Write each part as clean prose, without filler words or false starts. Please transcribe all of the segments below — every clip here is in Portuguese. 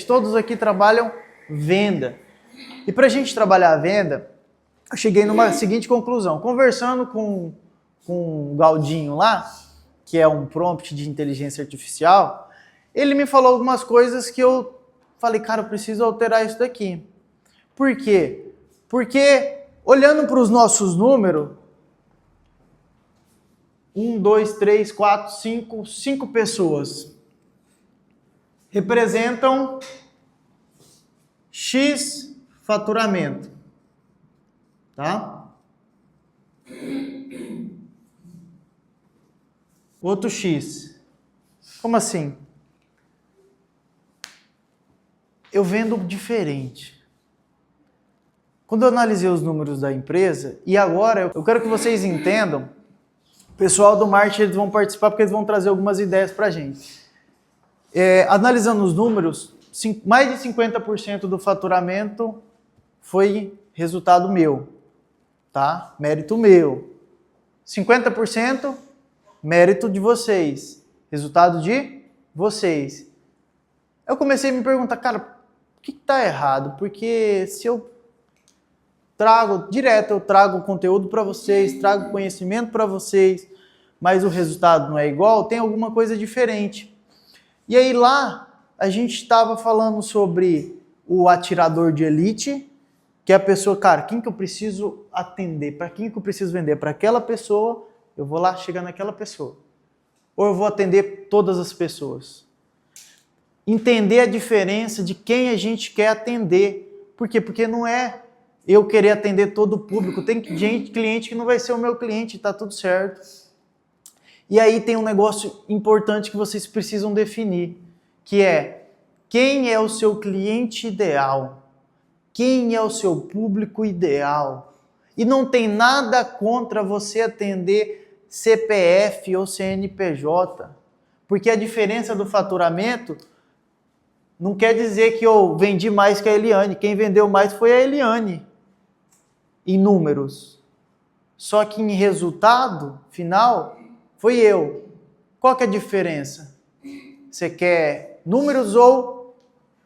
todos aqui trabalham venda. E para a gente trabalhar a venda, eu cheguei numa seguinte conclusão. Conversando com o Galdinho lá, que é um prompt de inteligência artificial, ele me falou algumas coisas que eu falei, cara, eu preciso alterar isso daqui. Por quê? Porque olhando para os nossos números, 1, 2, 3, 4, 5 pessoas representam X faturamento, tá? Outro X. Como assim? Eu vendo diferente. Quando eu analisei os números da empresa, e agora eu quero que vocês entendam, o pessoal do marketing eles vão participar porque eles vão trazer algumas ideias para a gente. Analisando os números, mais de 50% do faturamento foi resultado meu, tá? Mérito meu. 50% mérito de vocês, resultado de vocês. Eu comecei a me perguntar, cara, o que está errado? Porque se eu trago conteúdo para vocês, trago conhecimento para vocês, mas o resultado não é igual, tem alguma coisa diferente. E aí lá, a gente estava falando sobre o atirador de elite, que é a pessoa, cara, quem que eu preciso atender? Para quem que eu preciso vender? Para aquela pessoa, eu vou lá chegar naquela pessoa. Ou eu vou atender todas as pessoas. Entender a diferença de quem a gente quer atender. Por quê? Porque não é eu querer atender todo o público. Tem cliente que não vai ser o meu cliente, tá tudo certo. E aí tem um negócio importante que vocês precisam definir, que é quem é o seu cliente ideal? Quem é o seu público ideal? E não tem nada contra você atender CPF ou CNPJ, porque a diferença do faturamento não quer dizer que eu vendi mais que a Eliane. Quem vendeu mais foi a Eliane, em números. Só que em resultado final, foi eu. Qual que é a diferença? Você quer números ou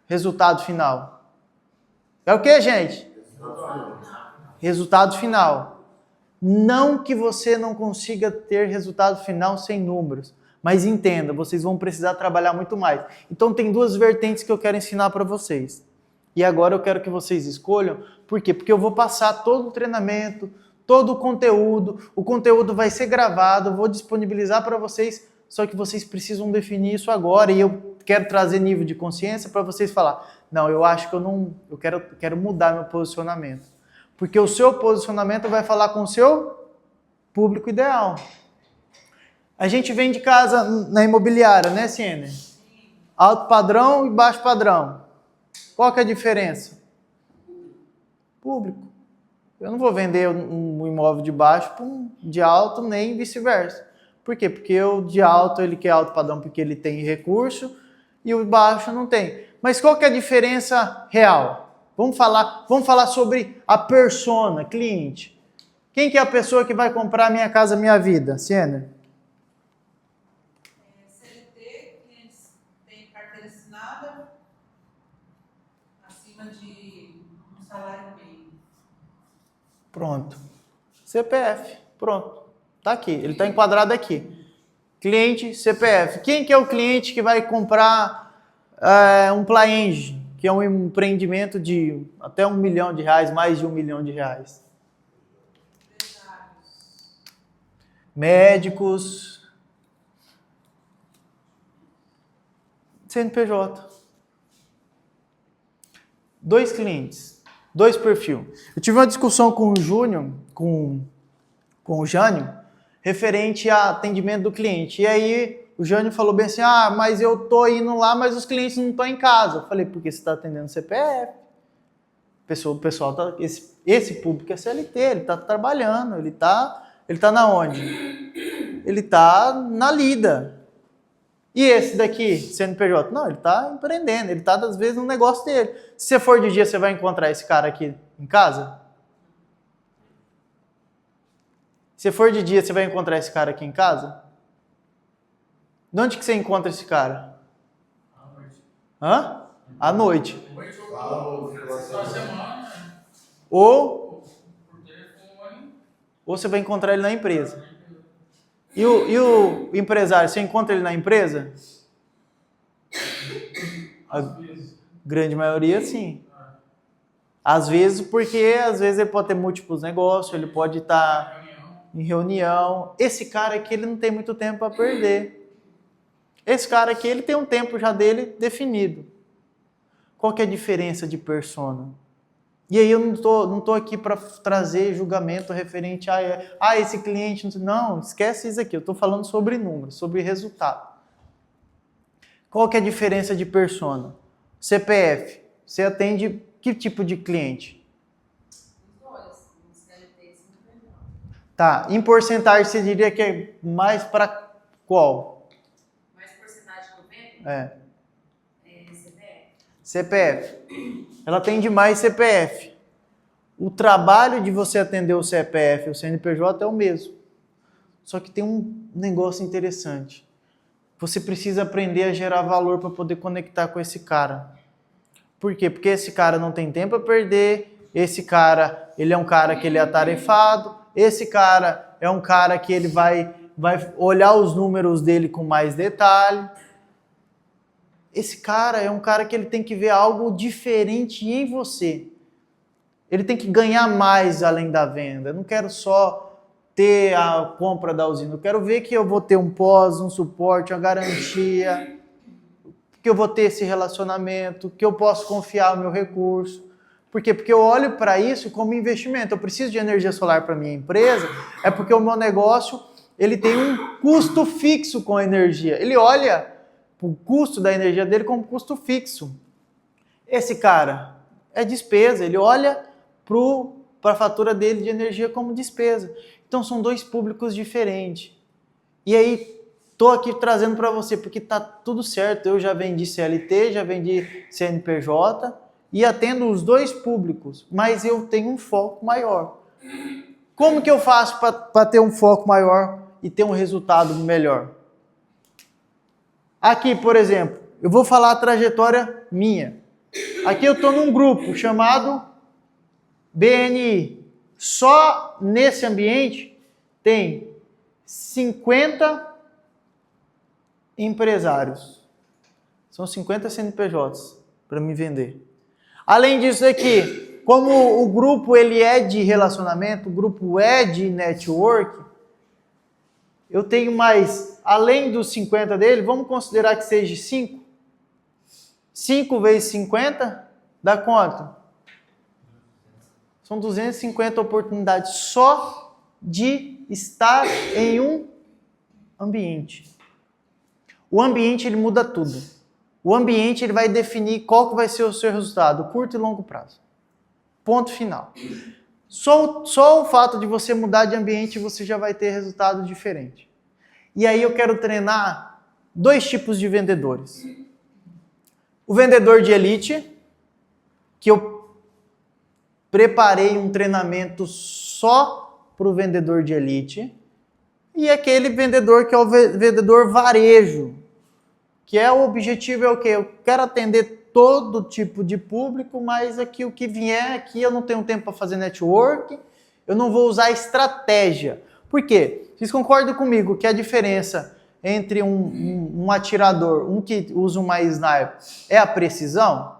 resultado final? É o que, gente? Resultado final. Não que você não consiga ter resultado final sem números, mas entenda, vocês vão precisar trabalhar muito mais. Então tem duas vertentes que eu quero ensinar para vocês. E agora eu quero que vocês escolham. Por quê? Porque eu vou passar todo o treinamento, todo o conteúdo vai ser gravado, eu vou disponibilizar para vocês, só que vocês precisam definir isso agora e eu quero trazer nível de consciência para vocês falar, não, eu acho que eu quero mudar meu posicionamento. Porque o seu posicionamento vai falar com o seu público ideal. A gente vende casa na imobiliária, né, Siena? Alto padrão e baixo padrão. Qual que é a diferença? Público. Eu não vou vender um imóvel de baixo para um de alto, nem vice-versa. Por quê? Porque o de alto, ele quer alto padrão porque ele tem recurso e o baixo não tem. Mas qual que é a diferença real? Vamos falar sobre a persona, cliente. Quem que é a pessoa que vai comprar Minha Casa Minha Vida? Siena? CLT, clientes têm carteira assinada acima de um salário mínimo. Pronto. CPF. Pronto. Tá aqui. Ele está enquadrado aqui. Cliente, CPF. Quem que é o cliente que vai comprar um Plaenge, que é um empreendimento de até R$1 milhão, mais de R$1 milhão? Médicos, CNPJ. 2 clientes, 2 perfis. Eu tive uma discussão com o Júnior, com o Jânio, referente a atendimento do cliente. E aí o Jânio falou bem assim, mas eu tô indo lá, mas os clientes não estão em casa. Eu falei, porque você está atendendo CPF. O pessoal tá, esse público é CLT, ele está trabalhando, ele tá na onde? Ele está na lida. E esse daqui, CNPJ? Não, ele está empreendendo, ele está, às vezes, no negócio dele. Se você for de dia, você vai encontrar esse cara aqui em casa? Se for de dia, você vai encontrar esse cara aqui em casa? De onde que você encontra esse cara? Hã? à noite. Noite ou pela semana, Ou por telefone. você vai encontrar ele na empresa. E o empresário, você encontra ele na empresa? Às vezes. Grande maioria, sim. Às vezes, porque às vezes ele pode ter múltiplos negócios, ele pode estar em reunião. Esse cara aqui, ele não tem muito tempo para perder. Esse cara aqui, ele tem um tempo já dele definido. Qual que é a diferença de persona? E aí eu não tô aqui para trazer julgamento referente a esse cliente. Não, esquece isso aqui. Eu estou falando sobre números, sobre resultado. Qual que é a diferença de persona? CPF. Você atende que tipo de cliente? Os dois, CLT e CNPJ. Tá. Em porcentagem, você diria que é mais para qual? Mais porcentagem que eu vendo É. é CPF. CPF. Ela atende mais CPF. O trabalho de você atender o CPF e o CNPJ é o mesmo. Só que tem um negócio interessante. Você precisa aprender a gerar valor para poder conectar com esse cara. Por quê? Porque esse cara não tem tempo a perder, esse cara, ele é um cara que ele é atarefado, esse cara é um cara que ele vai olhar os números dele com mais detalhe. Esse cara é um cara que ele tem que ver algo diferente em você. Ele tem que ganhar mais além da venda. Eu não quero só ter a compra da usina, eu quero ver que eu vou ter um pós, um suporte, uma garantia, que eu vou ter esse relacionamento, que eu posso confiar o meu recurso. Por quê? Porque eu olho para isso como investimento. Eu preciso de energia solar para minha empresa, é porque o meu negócio ele tem um custo fixo com a energia. Ele olha o custo da energia dele como custo fixo. Esse cara é despesa, ele olha para a fatura dele de energia como despesa. Então são dois públicos diferentes. E aí, estou aqui trazendo para você, porque está tudo certo. Eu já vendi CLT, já vendi CNPJ e atendo os dois públicos, mas eu tenho um foco maior. Como que eu faço para ter um foco maior e ter um resultado melhor? Aqui, por exemplo, eu vou falar a trajetória minha. Aqui eu estou num grupo chamado BNI. Só nesse ambiente tem 50 empresários. São 50 CNPJs para me vender. Além disso aqui, como o grupo ele é de relacionamento, o grupo é de network, eu tenho mais, além dos 50 dele, vamos considerar que seja 5. 5 vezes 50 dá quanto? São 250 oportunidades só de estar em um ambiente. O ambiente ele muda tudo. O ambiente ele vai definir qual que vai ser o seu resultado, curto e longo prazo. Ponto final. Só o fato de você mudar de ambiente você já vai ter resultado diferente. E aí eu quero treinar 2 tipos de vendedores. O vendedor de elite, que eu preparei um treinamento só para o vendedor de elite, e aquele vendedor que é o vendedor varejo, que é o objetivo é o quê? Eu quero atender todo tipo de público, mas aqui o que vier aqui eu não tenho tempo para fazer network, eu não vou usar estratégia. Por quê? Vocês concordam comigo que a diferença entre um atirador, um que usa uma sniper, é a precisão?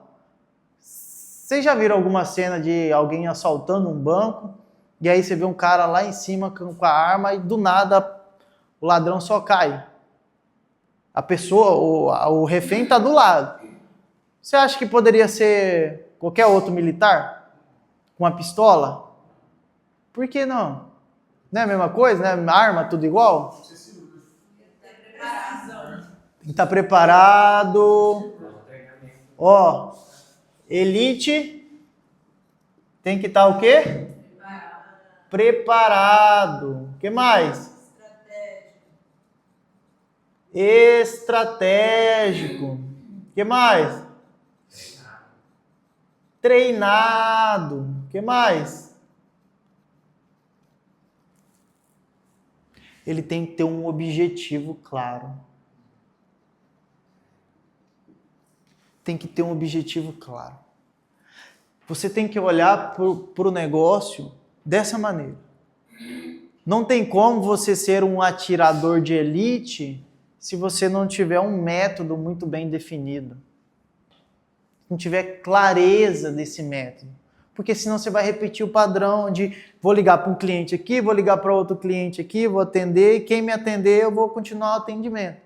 Vocês já viram alguma cena de alguém assaltando um banco, e aí você vê um cara lá em cima com a arma e do nada o ladrão só cai? A pessoa, o refém está do lado. Você acha que poderia ser qualquer outro militar? Com uma pistola? Por que não? Não é a mesma coisa, né? Arma, tudo igual? Tem que estar preparado. Ó, elite tem que estar o quê? Preparado. O que mais? Estratégico. O que mais? Treinado. O que mais? Ele tem que ter um objetivo claro. tem que ter um objetivo claro. Você tem que olhar para o negócio dessa maneira. Não tem como você ser um atirador de elite se você não tiver um método muito bem definido. Não tiver clareza desse método. Porque senão você vai repetir o padrão de vou ligar para um cliente aqui, vou ligar para outro cliente aqui, vou atender, e quem me atender eu vou continuar o atendimento.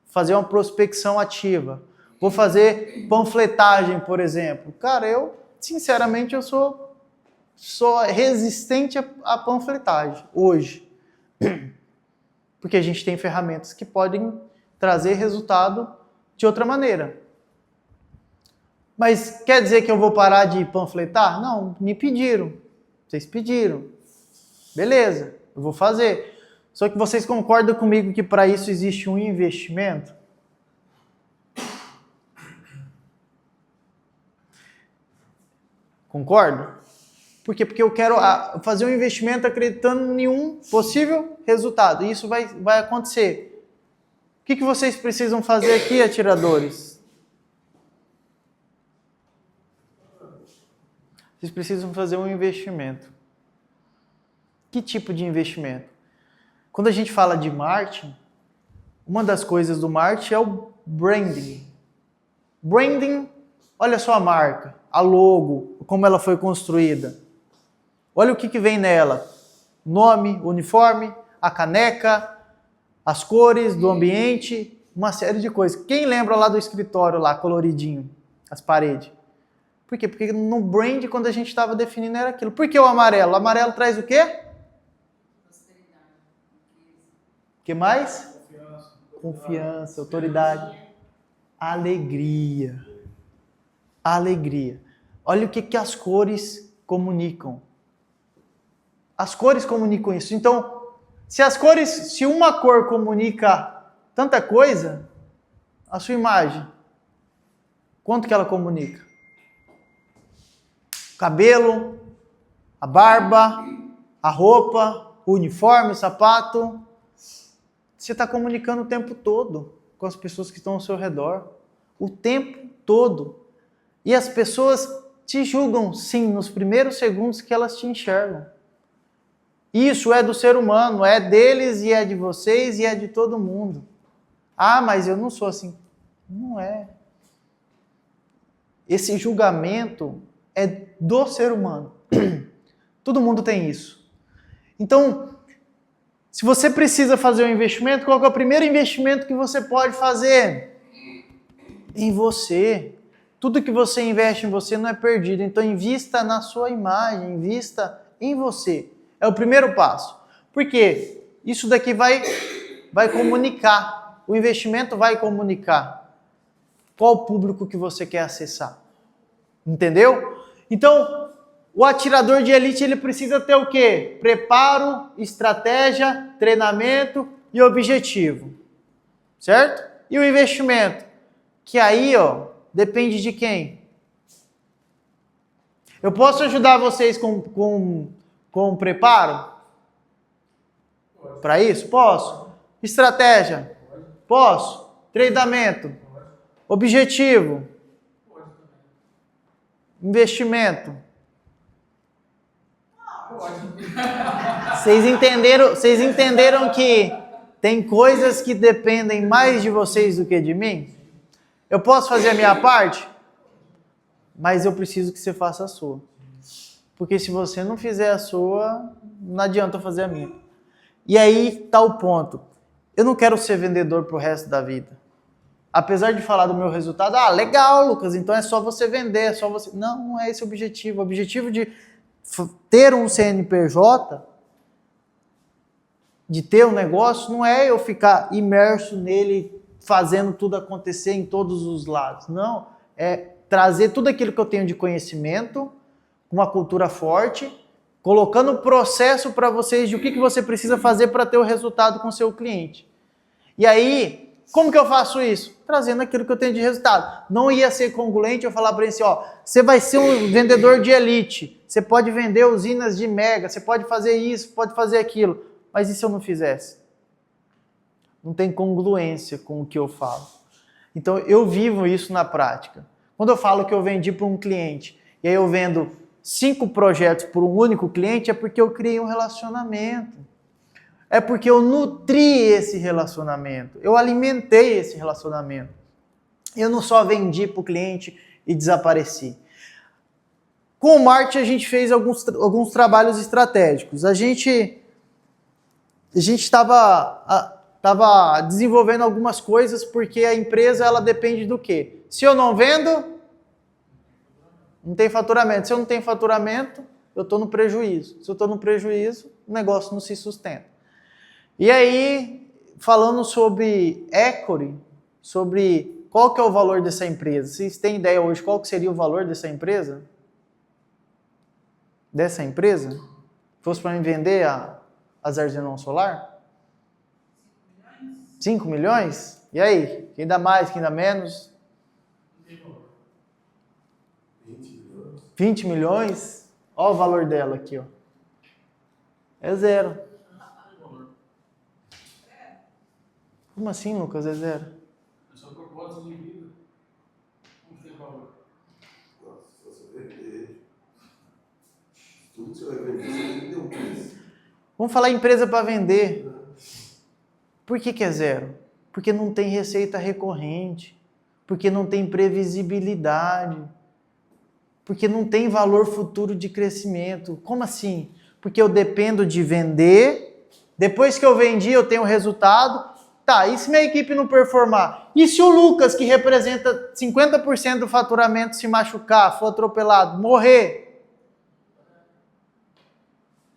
Fazer uma prospecção ativa. Vou fazer panfletagem, por exemplo. Cara, sinceramente, eu sou resistente à panfletagem hoje. Porque a gente tem ferramentas que podem trazer resultado de outra maneira. Mas quer dizer que eu vou parar de panfletar? Não, me pediram. Vocês pediram. Beleza, eu vou fazer. Só que vocês concordam comigo que para isso existe um investimento? Concordo? Por quê? Porque eu quero fazer um investimento acreditando em um possível resultado. E isso vai acontecer. O que vocês precisam fazer aqui, atiradores? Vocês precisam fazer um investimento. Que tipo de investimento? Quando a gente fala de marketing, uma das coisas do marketing é o branding. Branding, olha só a marca, a logo, como ela foi construída. Olha o que vem nela. Nome, uniforme, a caneca, as cores do ambiente, uma série de coisas. Quem lembra lá do escritório, lá, coloridinho, as paredes? Por quê? Porque no brand, quando a gente estava definindo, era aquilo. Por que o amarelo? O amarelo traz o quê? O que mais? Confiança, autoridade. Alegria. Alegria. Olha o que as cores comunicam. As cores comunicam isso. Então, se uma cor comunica tanta coisa, a sua imagem, quanto que ela comunica? O cabelo, a barba, a roupa, o uniforme, o sapato. Você está comunicando o tempo todo com as pessoas que estão ao seu redor. O tempo todo. E as pessoas te julgam, sim, nos primeiros segundos que elas te enxergam. Isso é do ser humano, é deles e é de vocês e é de todo mundo. Ah, mas eu não sou assim. Não é. Esse julgamento é do ser humano. Todo mundo tem isso. Então, se você precisa fazer um investimento, qual que é o primeiro investimento que você pode fazer? Em você. Tudo que você investe em você não é perdido. Então, invista na sua imagem, invista em você. É o primeiro passo. Por quê? Isso daqui vai comunicar. O investimento vai comunicar. Qual o público que você quer acessar? Entendeu? Então, o atirador de elite, ele precisa ter o quê? Preparo, estratégia, treinamento e objetivo. Certo? E o investimento? Que aí, depende de quem? Eu posso ajudar vocês com preparo? Para isso? Posso. Estratégia? Posso. Treinamento? Objetivo? Investimento? Vocês entenderam que tem coisas que dependem mais de vocês do que de mim? Eu posso fazer a minha parte, mas eu preciso que você faça a sua. Porque se você não fizer a sua, não adianta eu fazer a minha. E aí está o ponto. Eu não quero ser vendedor pro resto da vida. Apesar de falar do meu resultado, legal, Lucas, então é só você vender, é só você... Não é esse o objetivo. O objetivo de ter um CNPJ, de ter um negócio, não é eu ficar imerso nele, fazendo tudo acontecer em todos os lados. Não, é trazer tudo aquilo que eu tenho de conhecimento, uma cultura forte, colocando o processo para vocês de o que você precisa fazer para ter o resultado com o seu cliente. E aí, como que eu faço isso? Trazendo aquilo que eu tenho de resultado. Não ia ser congruente eu falar para ele assim, você vai ser um vendedor de elite, você pode vender usinas de mega, você pode fazer isso, pode fazer aquilo. Mas e se eu não fizesse? Não tem congruência com o que eu falo. Então, eu vivo isso na prática. Quando eu falo que eu vendi para um cliente, e aí eu vendo 5 projetos por um único cliente, é porque eu criei um relacionamento. É porque eu nutri esse relacionamento. Eu alimentei esse relacionamento. Eu não só vendi para o cliente e desapareci. Com o marketing a gente fez alguns trabalhos estratégicos. A gente estava desenvolvendo algumas coisas porque a empresa ela depende do quê? Se eu não vendo, não tem faturamento. Se eu não tenho faturamento, eu estou no prejuízo. Se eu estou no prejuízo, o negócio não se sustenta. E aí, falando sobre equity, sobre qual que é o valor dessa empresa, vocês têm ideia hoje qual que seria o valor dessa empresa? Dessa empresa? Se fosse para mim vender a Zarzenon Solar? 5 milhões? E aí? Quem dá mais, quem dá menos? 20 milhões? Olha o valor dela aqui, ó. É zero. Como assim, Lucas? É zero? É só propósito de vida. Não tem valor. Se você vender, tudo que você vai vender, você tem que ter um preço. Vamos falar empresa para vender. Por que é zero? Porque não tem receita recorrente. Porque não tem previsibilidade. Porque não tem valor futuro de crescimento. Como assim? Porque eu dependo de vender. Depois que eu vendi, eu tenho resultado. Tá, e se minha equipe não performar? E se o Lucas, que representa 50% do faturamento, se machucar, for atropelado, morrer?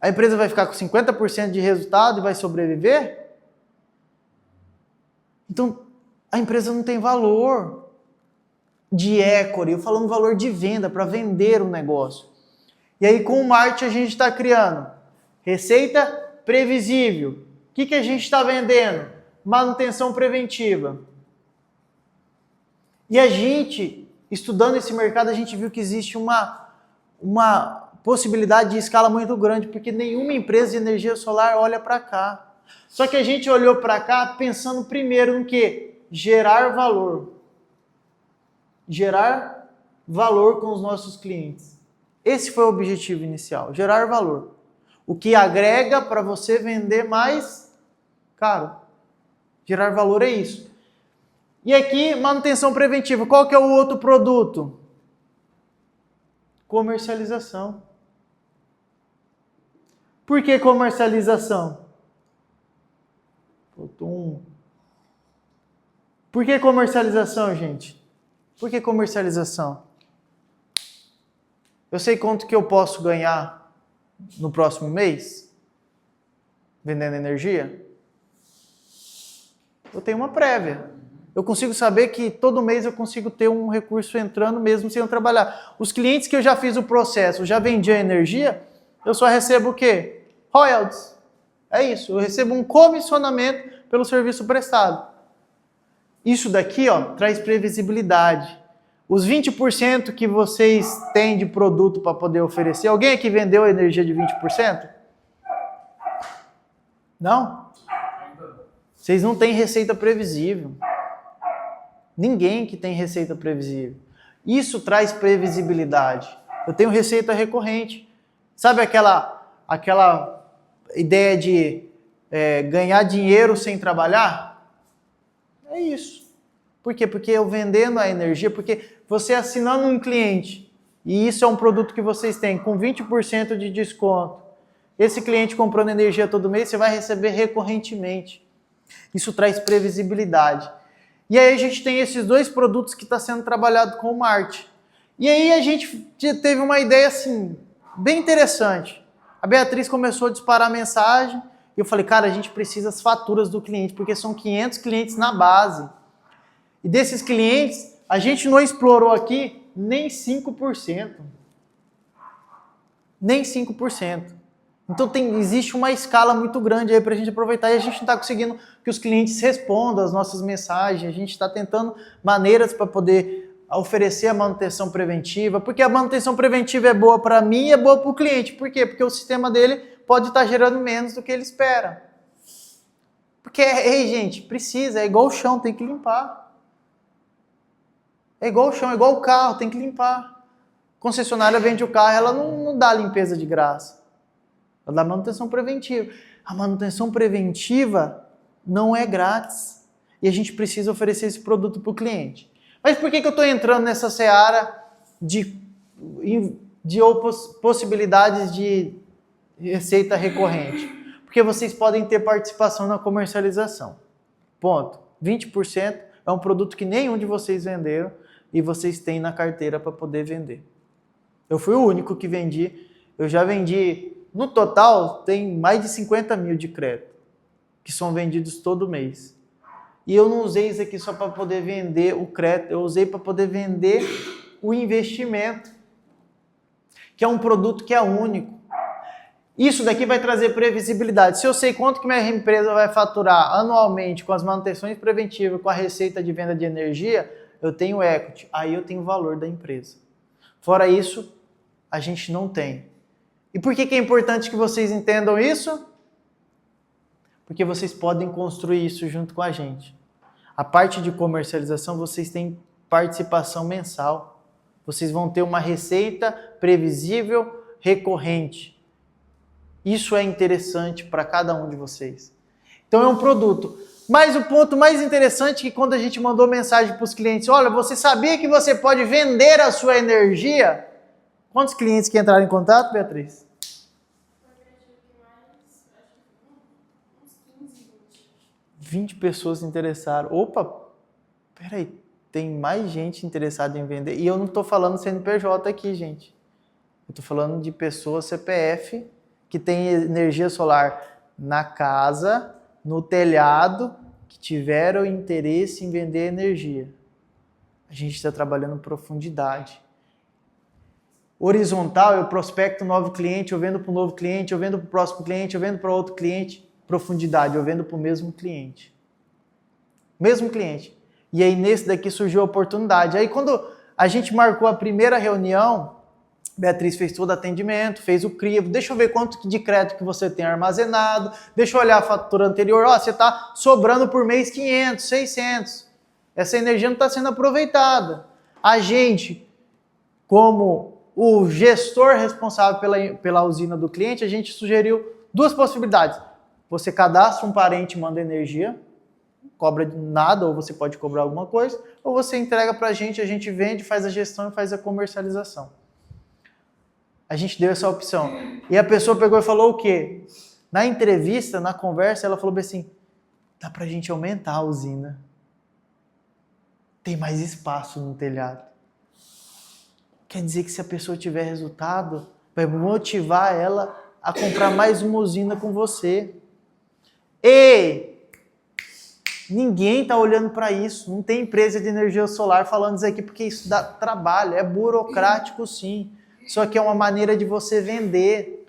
A empresa vai ficar com 50% de resultado e vai sobreviver? Então, a empresa não tem valor de equity, eu falando valor de venda, para vender o negócio. E aí, com o marketing, a gente está criando receita previsível. O que a gente está vendendo? Manutenção preventiva. E a gente, estudando esse mercado, a gente viu que existe uma possibilidade de escala muito grande, porque nenhuma empresa de energia solar olha para cá. Só que a gente olhou para cá pensando primeiro no quê? Gerar valor. Gerar valor com os nossos clientes. Esse foi o objetivo inicial, gerar valor. O que agrega para você vender mais caro. Gerar valor é isso. E aqui, manutenção preventiva. Qual que é o outro produto? Comercialização. Por que comercialização? Por que comercialização, gente? Por que comercialização? Eu sei quanto que eu posso ganhar no próximo mês vendendo energia. Eu tenho uma prévia. Eu consigo saber que todo mês eu consigo ter um recurso entrando mesmo sem eu trabalhar. Os clientes que eu já fiz o processo, já vendi a energia, eu só recebo o quê? Royalties. É isso, eu recebo um comissionamento pelo serviço prestado. Isso daqui, ó, traz previsibilidade. Os 20% que vocês têm de produto para poder oferecer, alguém aqui vendeu energia de 20%? Não? Vocês não têm receita previsível. Ninguém que tem receita previsível. Isso traz previsibilidade. Eu tenho receita recorrente. Sabe aquela ideia de ganhar dinheiro sem trabalhar? É isso. Por quê? Porque eu vendendo a energia, porque você assinando um cliente, e isso é um produto que vocês têm com 20% de desconto, esse cliente comprando energia todo mês, você vai receber recorrentemente. Isso traz previsibilidade. E aí a gente tem esses dois produtos que está sendo trabalhado com o marketing. E aí a gente teve uma ideia assim, bem interessante. A Beatriz começou a disparar a mensagem e eu falei, cara, a gente precisa das faturas do cliente, porque são 500 clientes na base. E desses clientes, a gente não explorou aqui nem 5%. Nem 5%. Então existe uma escala muito grande aí para a gente aproveitar e a gente não está conseguindo que os clientes respondam as nossas mensagens, a gente está tentando maneiras para poder oferecer a manutenção preventiva, porque a manutenção preventiva é boa para mim e é boa para o cliente. Por quê? Porque o sistema dele pode estar gerando menos do que ele espera. Porque, ei gente, precisa, é igual o chão, tem que limpar. É igual o chão, é igual o carro, tem que limpar. Concessionária vende o carro, ela não dá limpeza de graça. Ela dá manutenção preventiva. A manutenção preventiva não é grátis. E a gente precisa oferecer esse produto para o cliente. Mas por que eu estou entrando nessa seara de possibilidades de receita recorrente? Porque vocês podem ter participação na comercialização. Ponto. 20% é um produto que nenhum de vocês venderam e vocês têm na carteira para poder vender. Eu fui o único que vendi. Eu já vendi, no total, tem mais de 50 mil de crédito, que são vendidos todo mês. E eu não usei isso aqui só para poder vender o crédito, eu usei para poder vender o investimento, que é um produto que é único. Isso daqui vai trazer previsibilidade. Se eu sei quanto que minha empresa vai faturar anualmente com as manutenções preventivas, com a receita de venda de energia, eu tenho equity, aí eu tenho o valor da empresa. Fora isso, a gente não tem. E por que é importante que vocês entendam isso? Porque vocês podem construir isso junto com a gente. A parte de comercialização, vocês têm participação mensal. Vocês vão ter uma receita previsível, recorrente. Isso é interessante para cada um de vocês. Então é um produto. Mas o ponto mais interessante é que quando a gente mandou mensagem para os clientes, olha, você sabia que você pode vender a sua energia? Quantos clientes que entraram em contato, Beatriz? 20 pessoas interessaram. Opa, peraí, tem mais gente interessada em vender. E eu não estou falando CNPJ aqui, gente. Eu estou falando de pessoas CPF que tem energia solar na casa, no telhado, que tiveram interesse em vender energia. A gente está trabalhando em profundidade. Horizontal, eu prospecto um novo cliente, eu vendo para um novo cliente, eu vendo para o próximo cliente, eu vendo para outro cliente. Profundidade, eu vendo para o mesmo cliente. Mesmo cliente. E aí nesse daqui surgiu a oportunidade. Aí quando a gente marcou a primeira reunião, Beatriz fez todo o atendimento, fez o crivo, deixa eu ver quanto de crédito que você tem armazenado, deixa eu olhar a fatura anterior, ó, você está sobrando por mês 500, 600. Essa energia não está sendo aproveitada. A gente, como o gestor responsável pela usina do cliente, a gente sugeriu duas possibilidades. Você cadastra um parente e manda energia, cobra nada, ou você pode cobrar alguma coisa, ou você entrega para a gente vende, faz a gestão e faz a comercialização. A gente deu essa opção. E a pessoa pegou e falou o quê? Na entrevista, na conversa, ela falou assim, dá pra gente aumentar a usina. Tem mais espaço no telhado. Quer dizer que se a pessoa tiver resultado, vai motivar ela a comprar mais uma usina com você. Ei! Ninguém está olhando para isso. Não tem empresa de energia solar falando isso aqui porque isso dá trabalho. É burocrático, sim. Só que é uma maneira de você vender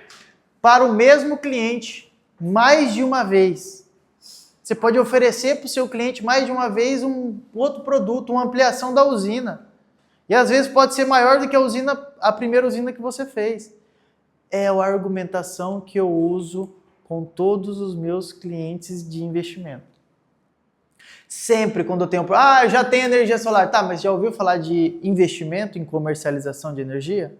para o mesmo cliente mais de uma vez. Você pode oferecer para o seu cliente mais de uma vez um outro produto, uma ampliação da usina. E às vezes pode ser maior do que a primeira usina que você fez. É a argumentação que eu uso com todos os meus clientes de investimento. Sempre quando eu tenho... eu já tenho energia solar. Tá, mas já ouviu falar de investimento em comercialização de energia?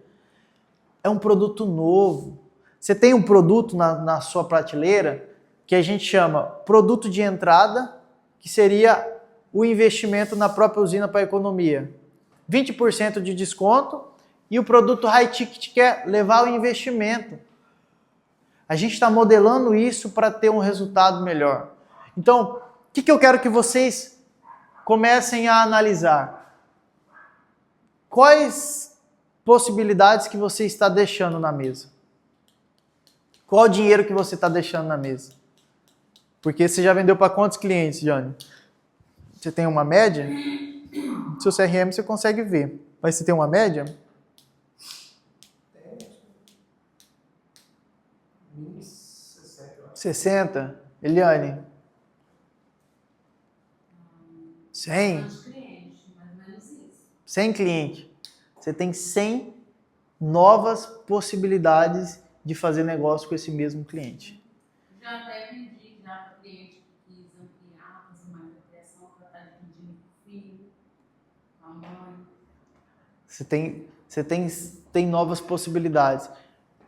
É um produto novo. Você tem um produto na sua prateleira que a gente chama produto de entrada, que seria o investimento na própria usina para a economia. 20% de desconto e o produto high ticket que é levar o investimento. A gente está modelando isso para ter um resultado melhor. Então, o que eu quero que vocês comecem a analisar? Quais possibilidades que você está deixando na mesa? Qual o dinheiro que você está deixando na mesa? Porque você já vendeu para quantos clientes, Johnny? Você tem uma média? No seu CRM você consegue ver. Mas você tem uma média? 60? Eliane? 100? 100 clientes. Você tem 100 novas possibilidades de fazer negócio com esse mesmo cliente. Já até vendi para cliente que quis ampliar, fazer mais ampliação, para estar dividindo com o filho, com a mãe. Você tem novas possibilidades.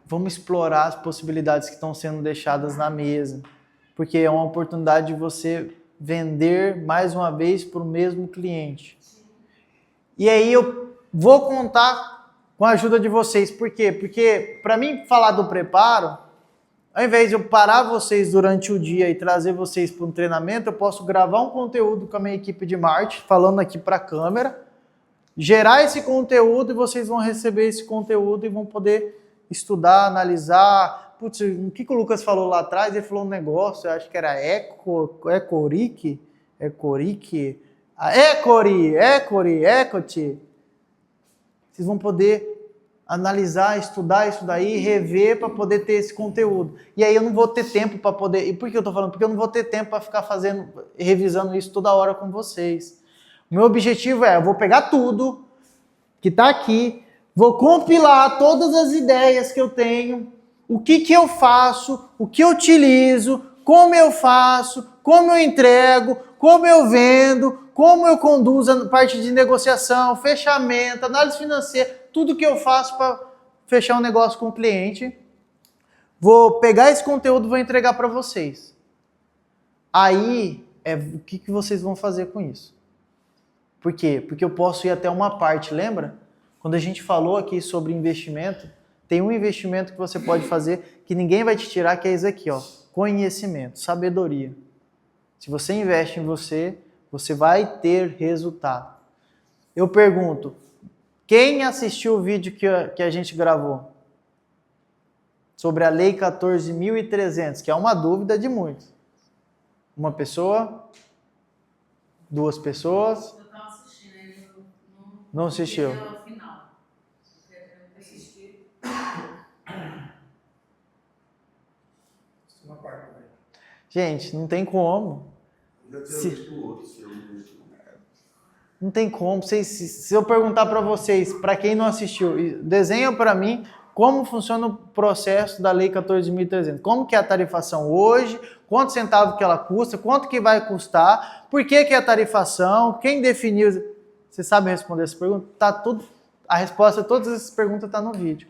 Vamos explorar as possibilidades que estão sendo deixadas na mesa, porque é uma oportunidade de você vender mais uma vez para o mesmo cliente. E aí eu vou contar com a ajuda de vocês. Por quê? Porque para mim falar do preparo, ao invés de eu parar vocês durante o dia e trazer vocês para um treinamento, eu posso gravar um conteúdo com a minha equipe de marketing, falando aqui para a câmera, gerar esse conteúdo e vocês vão receber esse conteúdo e vão poder estudar, analisar. Putz, o que o Lucas falou lá atrás? Ele falou um negócio, eu acho que era Ecori, Vocês vão poder analisar, estudar isso daí, rever para poder ter esse conteúdo. E aí eu não vou ter tempo para poder... E por que eu estou falando? Porque eu não vou ter tempo para ficar revisando isso toda hora com vocês. O meu objetivo eu vou pegar tudo que está aqui, vou compilar todas as ideias que eu tenho, o que eu faço, o que eu utilizo, como eu faço, como eu entrego, como eu vendo, como eu conduzo a parte de negociação, fechamento, análise financeira, tudo que eu faço para fechar um negócio com o cliente. Vou pegar esse conteúdo e vou entregar para vocês. Aí, o que vocês vão fazer com isso? Por quê? Porque eu posso ir até uma parte, lembra? Quando a gente falou aqui sobre investimento, tem um investimento que você pode fazer que ninguém vai te tirar, que é isso aqui, ó, conhecimento, sabedoria. Se você investe em você, você vai ter resultado. Eu pergunto, quem assistiu o vídeo que a gente gravou? Sobre a Lei 14.300, que é uma dúvida de muitos. Uma pessoa? Duas pessoas? Eu estava assistindo, ele Não assistiu? Até o final. Eu assisti. Uma parte também. Gente, não tem como. Já tinha visto o outro, se eu não vejo. Não tem como. Se eu perguntar para vocês, para quem não assistiu, desenha para mim como funciona o processo da Lei 14.300. Como que é a tarifação hoje, quanto centavo que ela custa, quanto que vai custar, por que é a tarifação, quem definiu... Vocês sabem responder essa pergunta? Tá tudo, a resposta a todas essas perguntas está no vídeo.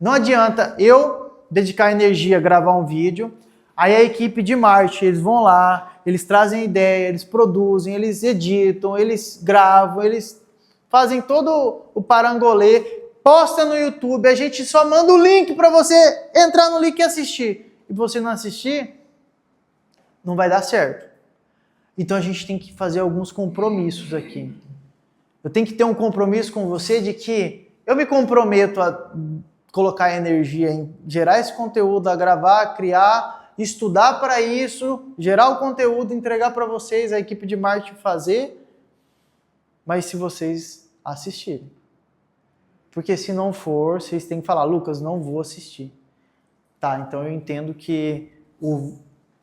Não adianta eu dedicar energia a gravar um vídeo, aí a equipe de marketing, eles vão lá, eles trazem ideia, eles produzem, eles editam, eles gravam, eles fazem todo o parangolê, posta no YouTube, a gente só manda o link para você entrar no link e assistir. E você não assistir, não vai dar certo. Então a gente tem que fazer alguns compromissos aqui. Eu tenho que ter um compromisso com você de que eu me comprometo a colocar energia em gerar esse conteúdo, a gravar, criar, estudar para isso, gerar o conteúdo, entregar para vocês, a equipe de marketing fazer, mas se vocês assistirem. Porque se não for, vocês têm que falar, Lucas, não vou assistir. Tá, então eu entendo que o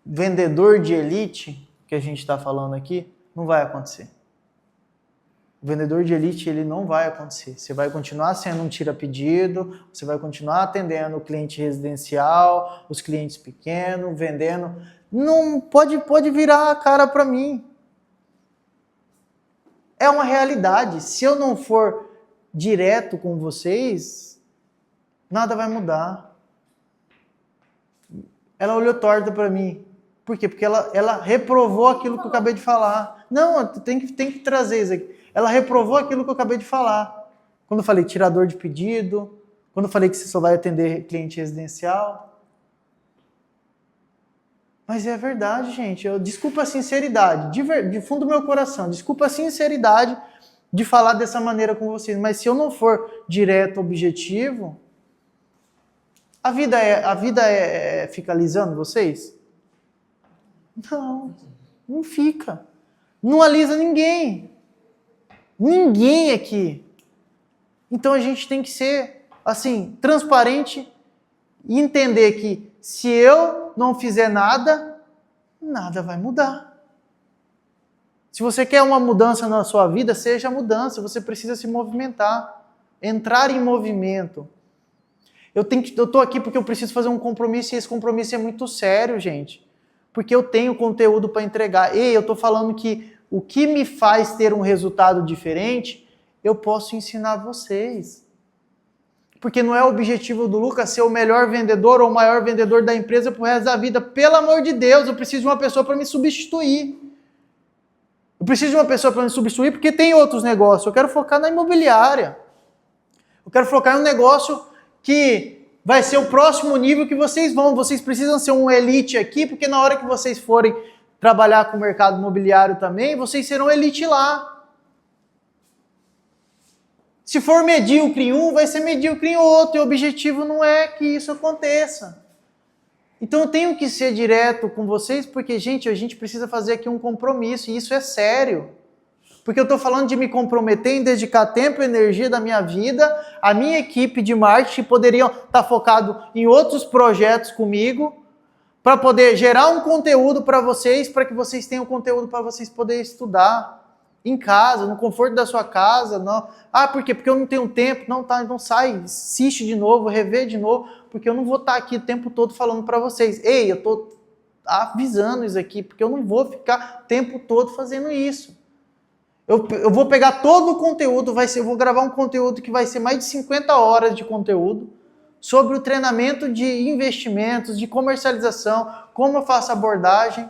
vendedor de elite, que a gente está falando aqui, não vai acontecer. O vendedor de elite, ele não vai acontecer. Você vai continuar sendo um tira-pedido, você vai continuar atendendo o cliente residencial, os clientes pequenos, vendendo. Não pode virar a cara para mim. É uma realidade. Se eu não for direto com vocês, nada vai mudar. Ela olhou torta para mim. Por quê? Porque ela reprovou aquilo que eu acabei de falar. Não, tem que trazer isso aqui. Ela reprovou aquilo que eu acabei de falar. Quando eu falei tirador de pedido, quando eu falei que você só vai atender cliente residencial. Mas é verdade, gente. Desculpa a sinceridade, de fundo do meu coração. Desculpa a sinceridade de falar dessa maneira com vocês. Mas se eu não for direto, objetivo, a vida fica alisando vocês? Não fica. Não alisa ninguém. Ninguém aqui. Então a gente tem que ser, assim, transparente e entender que se eu não fizer nada, nada vai mudar. Se você quer uma mudança na sua vida, seja a mudança. Você precisa se movimentar, entrar em movimento. Eu estou aqui porque eu preciso fazer um compromisso e esse compromisso é muito sério, gente. Porque eu tenho conteúdo para entregar. E eu estou falando que o que me faz ter um resultado diferente eu posso ensinar vocês. Porque não é o objetivo do Lucas ser o melhor vendedor ou o maior vendedor da empresa pro resto da vida. Pelo amor de Deus, eu preciso de uma pessoa para me substituir. Eu preciso de uma pessoa para me substituir porque tem outros negócios. Eu quero focar na imobiliária. Eu quero focar em um negócio que vai ser o próximo nível que vocês vão. Vocês precisam ser um elite aqui, porque na hora que vocês forem trabalhar com o mercado imobiliário também, vocês serão elite lá. Se for medíocre em um, vai ser medíocre em outro. E o objetivo não é que isso aconteça. Então eu tenho que ser direto com vocês, porque, gente, a gente precisa fazer aqui um compromisso, e isso é sério. Porque eu estou falando de me comprometer em dedicar tempo e energia da minha vida, a minha equipe de marketing poderiam estar focado em outros projetos comigo, para poder gerar um conteúdo para vocês, para que vocês tenham conteúdo para vocês poderem estudar em casa, no conforto da sua casa. Não. Ah, por quê? Porque eu não tenho tempo. Não, tá, então sai, assiste de novo, revê de novo, porque eu não vou estar aqui o tempo todo falando para vocês. Ei, eu estou avisando isso aqui, porque eu não vou ficar o tempo todo fazendo isso. Eu vou pegar todo o conteúdo, eu vou gravar um conteúdo que vai ser mais de 50 horas de conteúdo sobre o treinamento de investimentos, de comercialização, como eu faço abordagem.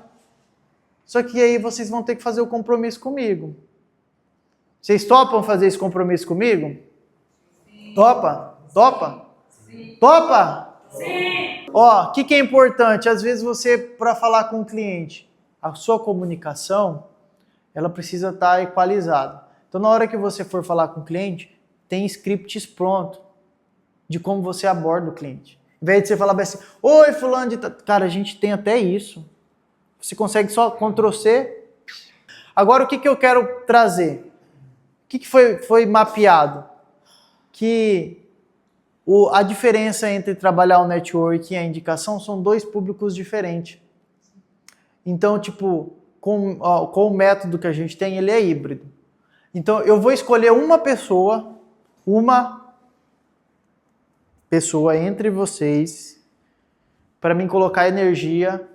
Só que aí vocês vão ter que fazer o compromisso comigo. Vocês topam fazer esse compromisso comigo? Sim. Topa? Topa? Sim. Topa? Sim. Ó, o que é importante? Às vezes você, para falar com o cliente, a sua comunicação, ela precisa estar equalizada. Então, na hora que você for falar com o cliente, tem scripts prontos de como você aborda o cliente. Em vez de você falar assim, oi, fulano de... Cara, a gente tem até isso. Você consegue só Ctrl+C. Agora, o que eu quero trazer? O que foi mapeado? Que a diferença entre trabalhar o network e a indicação são dois públicos diferentes. Então, tipo, com o método que a gente tem, ele é híbrido. Então, eu vou escolher uma pessoa entre vocês para mim colocar energia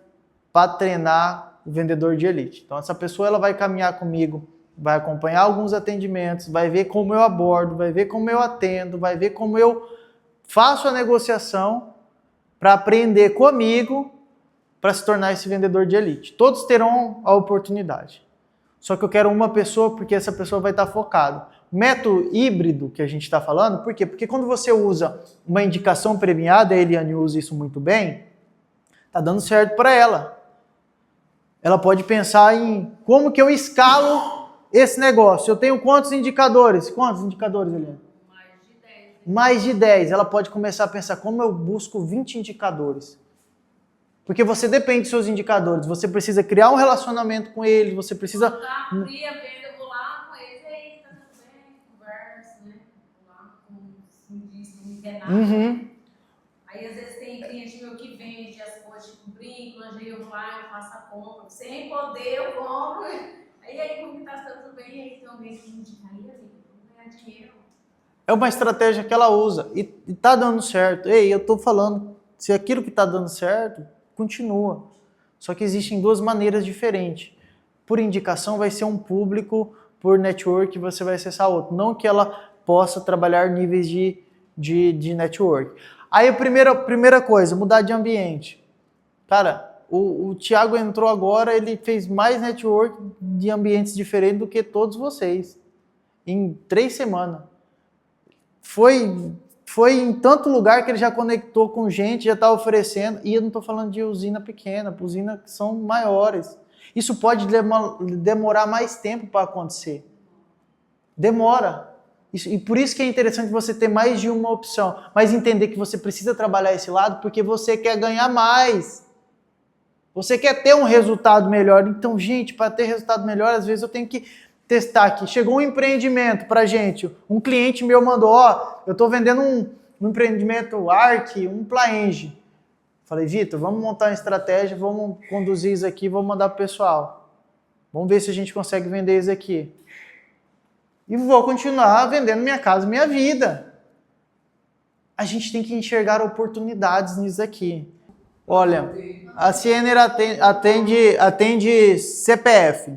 para treinar o vendedor de elite. Então, essa pessoa ela vai caminhar comigo, vai acompanhar alguns atendimentos, vai ver como eu abordo, vai ver como eu atendo, vai ver como eu faço a negociação para aprender comigo para se tornar esse vendedor de elite. Todos terão a oportunidade. Só que eu quero uma pessoa porque essa pessoa vai estar focada. O método híbrido que a gente está falando, por quê? Porque quando você usa uma indicação premiada, a Eliane usa isso muito bem, está dando certo para ela. Ela pode pensar em como que eu escalo esse negócio. Eu tenho quantos indicadores? Quantos indicadores, Eliane? Mais de 10. Mais de 10. Ela pode começar a pensar como eu busco 20 indicadores. Porque você depende dos seus indicadores. Você precisa criar um relacionamento com eles, você precisa... Abrir a venda, eu vou lá com eles, ei, tá tudo bem, conversa, né? Vou lá com não tem nada. Uhum. Aí às vezes tem cliente meu que vende as coisas tipo brinco, lingerie, eu vou lá, eu faço a compra. Sem poder, eu compro. Aí como que tá tudo bem? Aí tem alguém que me indica, aí assim, vou ganhar dinheiro. É uma estratégia que ela usa e tá dando certo. Ei, eu tô falando, se aquilo que tá dando certo, continua. Só que existem duas maneiras diferentes. Por indicação vai ser um público, por network você vai acessar outro. Não que ela possa trabalhar níveis de network. Aí a primeira coisa, mudar de ambiente. Cara, o Thiago entrou agora, ele fez mais network de ambientes diferentes do que todos vocês. Em 3 semanas. Foi em tanto lugar que ele já conectou com gente, já está oferecendo. E eu não estou falando de usina pequena, usinas que são maiores. Isso pode demorar mais tempo para acontecer. Demora. E por isso que é interessante você ter mais de uma opção. Mas entender que você precisa trabalhar esse lado porque você quer ganhar mais. Você quer ter um resultado melhor. Então, gente, para ter resultado melhor, às vezes eu tenho que testar aqui. Chegou um empreendimento para gente. Um cliente meu mandou, eu estou vendendo um empreendimento ARC, um Plaenge. Falei, Vitor, vamos montar uma estratégia, vamos conduzir isso aqui, vamos mandar para o pessoal. Vamos ver se a gente consegue vender isso aqui. E vou continuar vendendo Minha Casa Minha Vida. A gente tem que enxergar oportunidades nisso aqui. Olha, a Ciener atende CPF.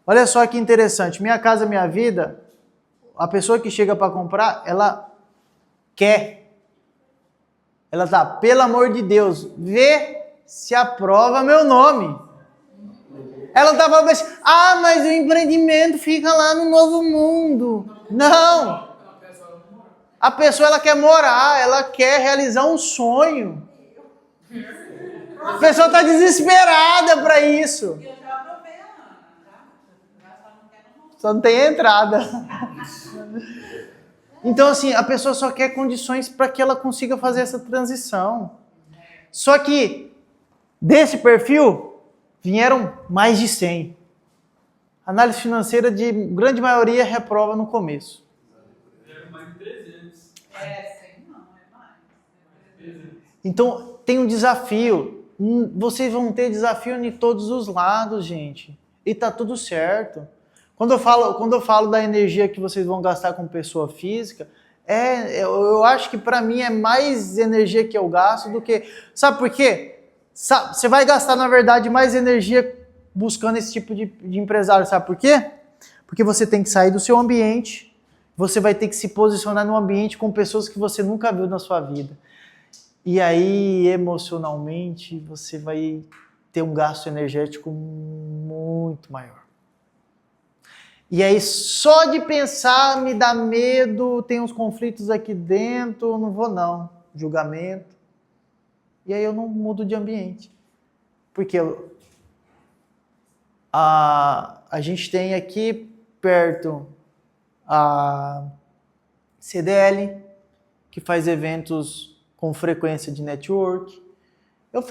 Olha só que interessante. Minha Casa Minha Vida, a pessoa que chega para comprar, ela quer. Ela tá, pelo amor de Deus, vê se aprova meu nome. Ela tá falando assim, mas o empreendimento fica lá no Novo Mundo. Não! A pessoa, ela quer morar, ela quer realizar um sonho. A pessoa tá desesperada para isso. Eu já aprovei a Ana, tá? Já só não quero não. Só não tem entrada. Então, assim, a pessoa só quer condições para que ela consiga fazer essa transição. Só que, desse perfil, vieram mais de 100. Análise financeira, de grande maioria, reprova no começo. Era mais de 300. Sem não, é mais. 300. Então, tem um desafio. Vocês vão ter desafio em todos os lados, gente. E tá tudo certo. Quando eu falo da energia que vocês vão gastar com pessoa física, eu acho que para mim é mais energia que eu gasto do que... Sabe por quê? Você vai gastar, na verdade, mais energia buscando esse tipo de empresário. Sabe por quê? Porque você tem que sair do seu ambiente, você vai ter que se posicionar num ambiente com pessoas que você nunca viu na sua vida. E aí, emocionalmente, você vai ter um gasto energético muito maior. E aí, só de pensar me dá medo, tem uns conflitos aqui dentro, não vou não, julgamento. E aí eu não mudo de ambiente. Porque a gente tem aqui perto a CDL, que faz eventos com frequência de network. Eu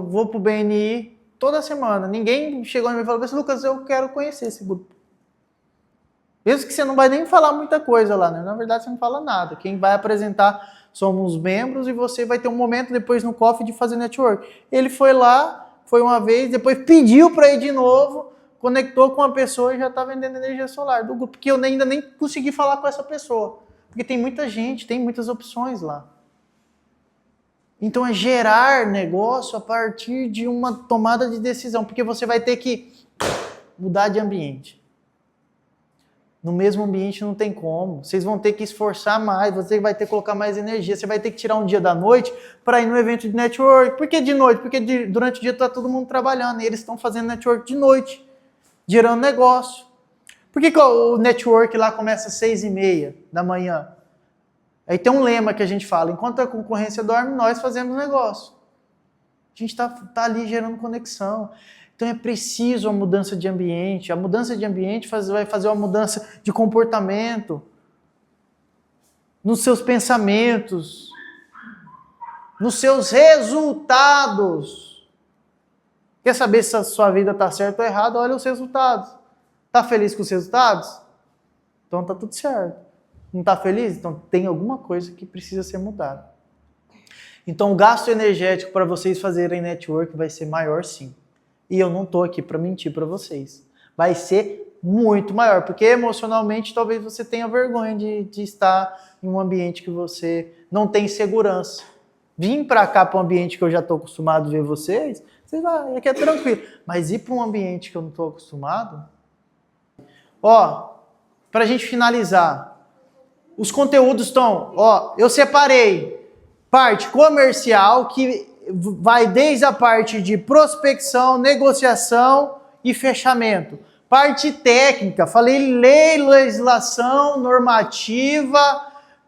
vou pro BNI toda semana. Ninguém chegou em mim e falou assim, Lucas, eu quero conhecer esse grupo. Mesmo que você não vai nem falar muita coisa lá, né? Na verdade, você não fala nada. Quem vai apresentar somos os membros e você vai ter um momento depois no coffee de fazer network. Ele foi lá, foi uma vez, depois pediu para ir de novo, conectou com uma pessoa e já está vendendo energia solar do grupo, porque eu ainda nem consegui falar com essa pessoa. Porque tem muita gente, tem muitas opções lá. Então é gerar negócio a partir de uma tomada de decisão, porque você vai ter que mudar de ambiente. No mesmo ambiente não tem como. Vocês vão ter que esforçar mais, você vai ter que colocar mais energia, você vai ter que tirar um dia da noite para ir no evento de network. Por que de noite? Porque durante o dia está todo mundo trabalhando e eles estão fazendo network de noite, gerando negócio. Por que o network lá começa às 6h30 da manhã? Aí tem um lema que a gente fala, enquanto a concorrência dorme, nós fazemos negócio. A gente tá ali gerando conexão. Então é preciso a mudança de ambiente. A mudança de ambiente vai fazer uma mudança de comportamento, nos seus pensamentos, nos seus resultados. Quer saber se a sua vida está certa ou errada? Olha os resultados. Está feliz com os resultados? Então está tudo certo. Não está feliz? Então tem alguma coisa que precisa ser mudada. Então o gasto energético para vocês fazerem network vai ser maior sim. E eu não estou aqui para mentir para vocês. Vai ser muito maior, porque emocionalmente talvez você tenha vergonha de estar em um ambiente que você não tem segurança. Vim para cá para um ambiente que eu já estou acostumado a ver vocês aqui é tranquilo. Mas ir para um ambiente que eu não estou acostumado... Para a gente finalizar, os conteúdos estão... eu separei parte comercial, que vai desde a parte de prospecção, negociação e fechamento. Parte técnica, falei lei, legislação, normativa,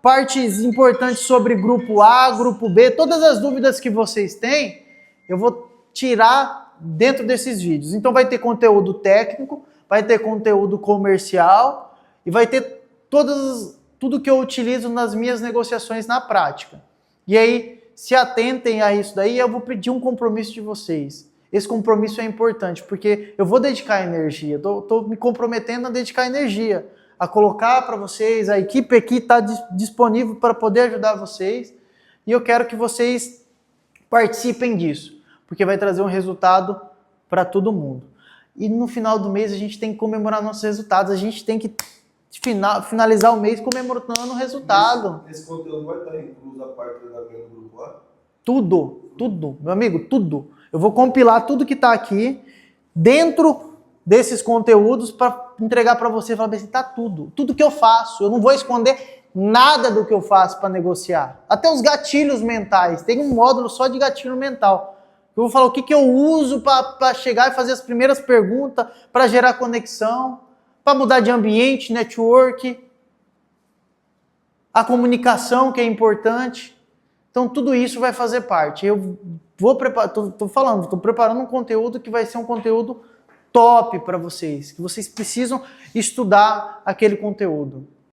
partes importantes sobre grupo A, grupo B, todas as dúvidas que vocês têm, eu vou tirar dentro desses vídeos. Então vai ter conteúdo técnico, vai ter conteúdo comercial e vai ter tudo que eu utilizo nas minhas negociações na prática. E aí, se atentem a isso daí, eu vou pedir um compromisso de vocês. Esse compromisso é importante, porque eu vou dedicar energia, estou me comprometendo a dedicar energia, a colocar para vocês, a equipe aqui está disponível para poder ajudar vocês, e eu quero que vocês participem disso, porque vai trazer um resultado para todo mundo. E no final do mês a gente tem que comemorar nossos resultados, a gente tem que finalizar o mês comemorando o resultado. Esse conteúdo vai estar incluso a parte do treinamento do grupo A? Tudo, meu amigo, tudo. Eu vou compilar tudo que está aqui dentro desses conteúdos para entregar para você. Falar assim, tá tudo que eu faço. Eu não vou esconder nada do que eu faço para negociar. Até os gatilhos mentais. Tem um módulo só de gatilho mental. Eu vou falar o que eu uso para chegar e fazer as primeiras perguntas, para gerar conexão, para mudar de ambiente, network, a comunicação que é importante. Então tudo isso vai fazer parte. Eu vou preparar, estou preparando um conteúdo que vai ser um conteúdo top para vocês, que vocês precisam estudar aquele conteúdo.